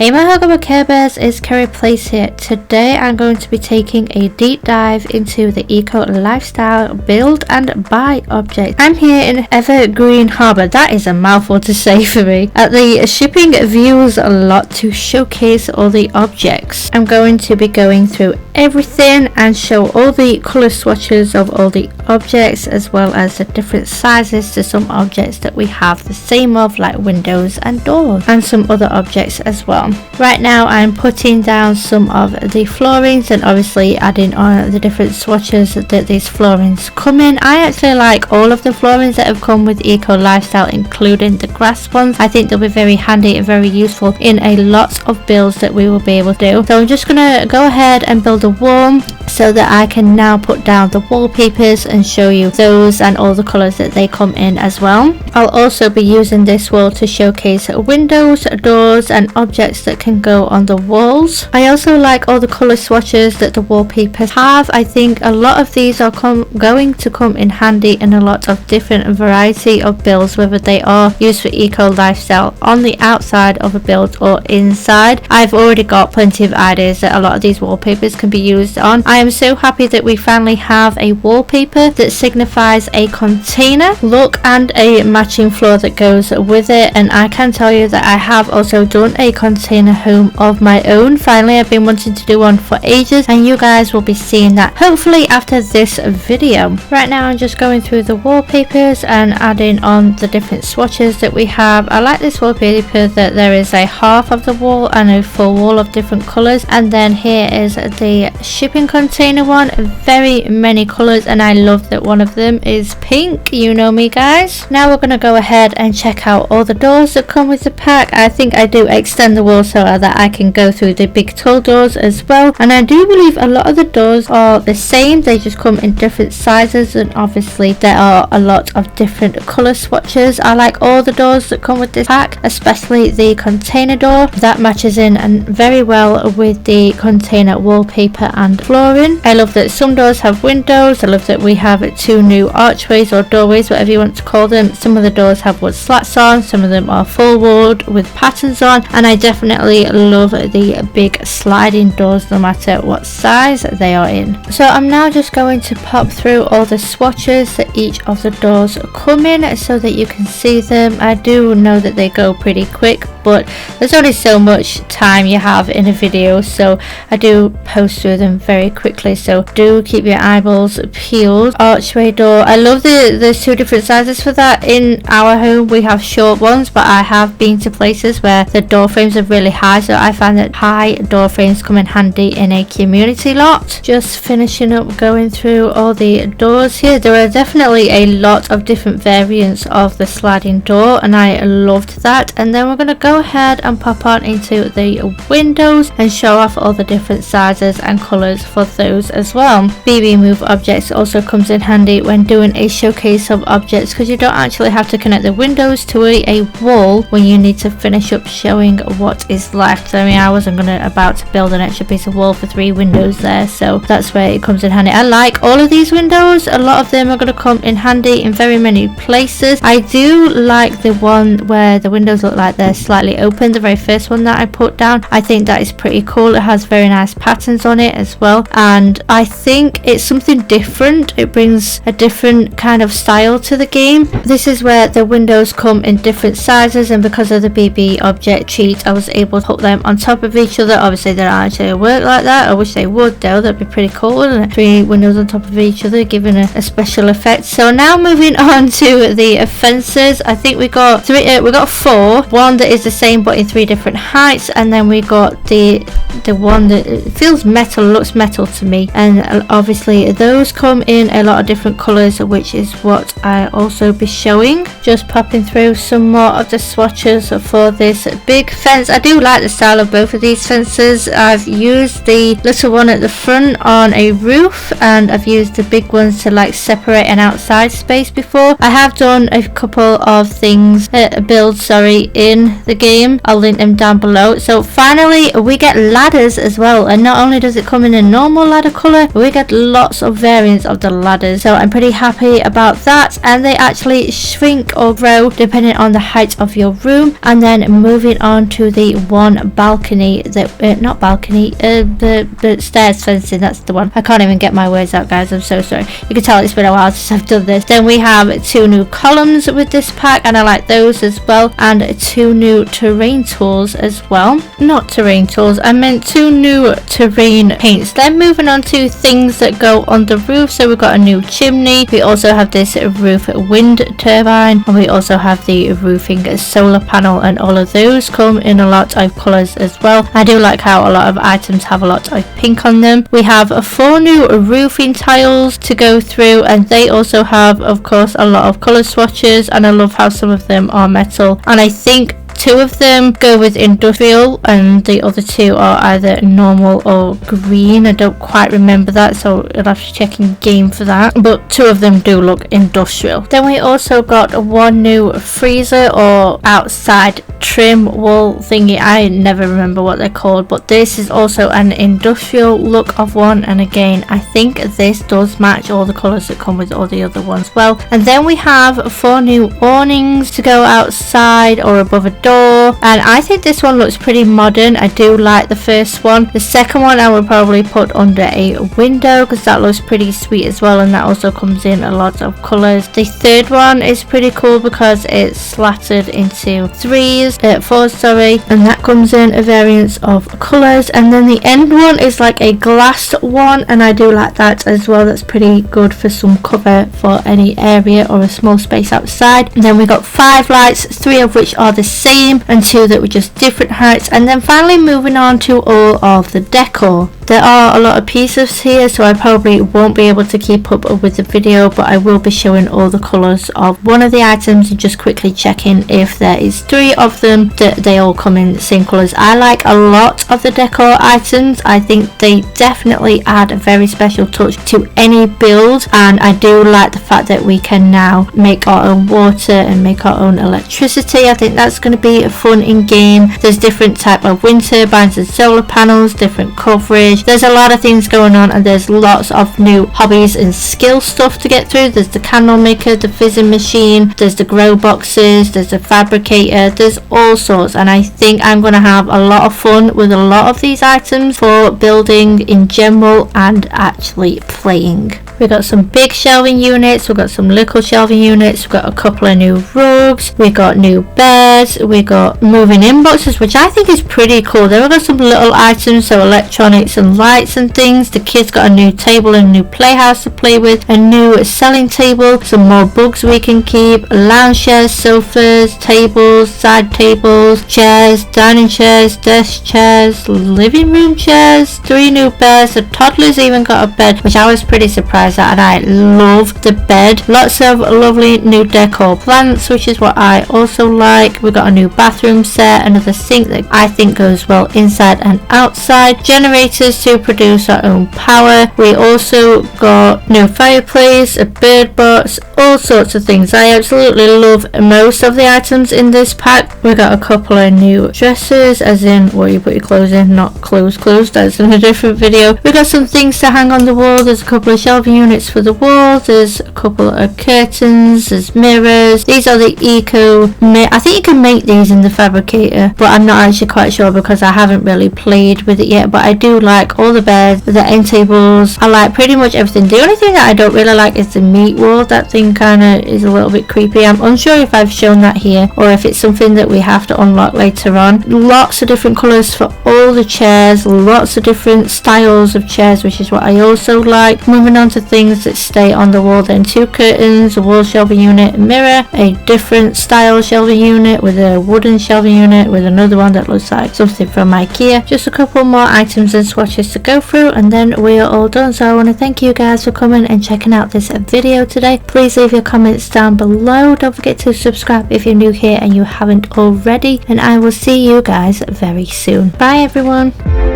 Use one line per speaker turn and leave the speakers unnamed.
Hey my hello KerryPlays, it's KerryPlays here. Today I'm going to be taking a deep dive into the eco lifestyle build and buy object. I'm here in Evergreen Harbour, that is a mouthful to say for me, at the shipping views lot to showcase all the objects. I'm going to be going through everything and show all the colour swatches of all the objects, as well as the different sizes to some objects that we have the same of, like windows and doors, and some other objects as well. Right now I'm putting down some of the floorings and obviously adding on the different swatches that these floorings come in. I actually like all of the floorings that have come with eco lifestyle, including the grass ones. I think they'll be very handy and very useful in a lot of builds that we will be able to do. So I'm just gonna go ahead and build a wall so that I can now put down the wallpapers and show you those and all the colours that they come in as well. I'll also be using this wall to showcase windows, doors and objects that can go on the walls. I also like all the colour swatches that the wallpapers have. I think a lot of these are going to come in handy in a lot of different variety of builds, whether they are used for eco lifestyle on the outside of a build or inside. I've already got plenty of ideas that a lot of these wallpapers can be used on. I am so happy that we finally have a wallpaper that signifies a container look and a matching floor that goes with it, and I can tell you that I have also done a container home of my own. Finally, I've been wanting to do one for ages, and you guys will be seeing that hopefully after this video. Right now I'm just going through the wallpapers and adding on the different swatches that we have. I like this wallpaper that there is a half of the wall and a full wall of different colours, and then here is the shipping container one, very many colours, and I love that one of them is pink. You know me guys. Now we're going to go ahead and check out all the doors that come with the pack. I think I do extend the wall so that I can go through the big tall doors as well, and I do believe a lot of the doors are the same, they just come in different sizes, and obviously there are a lot of different colour swatches. I like all the doors that come with this pack, especially the container door that matches in and very well with the container wallpaper and flooring. I love that some doors have windows. I love that we have two new archways or doorways, whatever you want to call them. Some of the doors have wood slats on, some of them are full wood with patterns on, and I definitely love the big sliding doors no matter what size they are in. So I'm now just going to pop through all the swatches that each of the doors come in so that you can see them. I do know that they go pretty quick, but there's only so much time you have in a video, so I do post through them very quickly, so do keep your eyeballs peeled. Archway door, I love there's two different sizes for that. In our home we have short ones, but I have been to places where the door frames are really high, so I find that high door frames come in handy in a community lot. Just finishing up going through all the doors here. There are definitely a lot of different variants of the sliding door, and I loved that. And then we're going to go ahead and pop on into the windows and show off all the different sizes and colours for those as well. BB move objects also comes in handy when doing a showcase of objects, because you don't actually have to connect the windows to a wall when you need to finish up showing what is left. I mean, I wasn't about to build an extra piece of wall for 3 windows there, so that's where it comes in handy. I like all of these windows. A lot of them are going to come in handy in very many places. I do like the one where the windows look like they're slightly open, the very first one that I put down. I think that is pretty cool. It has very nice patterns on it as well, and I think it's something different. It brings a different kind of style to the game. This is where the windows come in different sizes, and because of the BB object cheat I was able to put them on top of each other. Obviously they don't actually work like that. I wish they would though, that'd be pretty cool, wouldn't it? 3 windows on top of each other giving a special effect. So now moving on to the fences. I think we got 4. One that is the same but in 3 different heights, and then we got the one that feels metal, looks metal to me, and obviously those come in a lot of different colours, which is what I also be showing. Just popping through some more of the swatches for this big fence. I do like the style of both of these fences. I've used the little one at the front on a roof, and I've used the big ones to like separate an outside space before. I have done a couple of things builds in the game. I'll link them down below. So finally we get ladders as well, and not only does it come in a normal ladder colour. We get lots of variants of the ladders, so I'm pretty happy about that. And they actually shrink or grow depending on the height of your room. And then moving on to the one balcony, the stairs fencing, that's the one. I can't even get my words out, guys, I'm so sorry. You can tell it's been a while since I've done this. Then we have 2 new columns with this pack, and I like those as well, and 2 new terrain tools as well. Not terrain tools, I meant 2 new terrain paints. Then moving on to things that go on the roof, so we've got a new chimney. We also have this roof wind turbine, and we also have the roofing solar panel, and all of those come in a lot of colours as well. I do like how a lot of items have a lot of pink on them. We have 4 new roofing tiles to go through, and they also have, of course, a lot of colour swatches, and I love how some of them are metal, and I think 2 of them go with industrial and the other 2 are either normal or green. I don't quite remember that, so I'll have to check in game for that, but 2 of them do look industrial. Then we also got 1 new freezer or outside trim wall thingy. I never remember what they're called, but this is also an industrial look of one, and again I think this does match all the colours that come with all the other ones well. And then we have 4 new awnings to go outside or above a door, and I think this one looks pretty modern. I do like the first one. The second one I would probably put under a window because that looks pretty sweet as well, and that also comes in a lot of colours. The third one is pretty cool because it's slattered into 4s, sorry, and that comes in a variance of colours. And then the end one is like a glass one, and I do like that as well. That's pretty good for some cover for any area or a small space outside. And then we got 5 lights, 3 of which are the same and 2 that were just different heights. And then finally moving on to all of the decor. There are a lot of pieces here, so I probably won't be able to keep up with the video, but I will be showing all the colours of one of the items and just quickly checking if there is 3 of them that they all come in the same colours. I like a lot of the decor items. I think they definitely add a very special touch to any build, and I do like the fact that we can now make our own water and make our own electricity. I think that's going to be fun in game. There's different type of wind turbines and solar panels, different coverage. There's a lot of things going on, and there's lots of new hobbies and skill stuff to get through. There's the candle maker, the fizzing machine, there's the grow boxes, there's the fabricator, there's all sorts, and I think I'm going to have a lot of fun with a lot of these items for building in general and actually playing. We've got some big shelving units, we've got some little shelving units, we've got a couple of new rugs, we've got new beds, we've got moving in boxes, which I think is pretty cool. Then we've got some little items, so electronics and lights and things. The kids got a new table and a new playhouse to play with, a new selling table, some more books we can keep, lounge chairs, sofas, tables, side tables, chairs, dining chairs, desk chairs, living room chairs, 3 new beds. The toddlers even got a bed, which I was pretty surprised at, and I love the bed. Lots of lovely new decor plants, which is what I also like. We got a new bathroom set, another sink that I think goes well inside and outside, generators to produce our own power. We also got new fireplace, a bird box, all sorts of things. I absolutely love most of the items in this pack. We got a couple of new dressers, as in where you put your clothes in, not clothes, that's in a different video. We got some things to hang on the wall. There's a couple of shelving units for the walls, there's a couple of curtains, there's mirrors. These are the I think you can make these in the fabricator, but I'm not actually quite sure because I haven't really played with it yet. But I do like all the beds, the end tables. I like pretty much everything. The only thing that I don't really like is the meat wall. That thing kind of is a little bit creepy. I'm unsure if I've shown that here or if it's something that we have to unlock later on. Lots of different colours for all the chairs, lots of different styles of chairs, which is what I also like. Moving on to things that stay on the wall, then 2 curtains, a wall shelving unit, a mirror, a different style shelving unit with a wooden shelving unit with another one that looks like something from IKEA. Just a couple more items and swatches to go through, and then we are all done. So I want to thank you guys for coming and checking out this video today. Please leave your comments down below. Don't forget to subscribe if you're new here and you haven't already, and I will see you guys very soon. Bye everyone.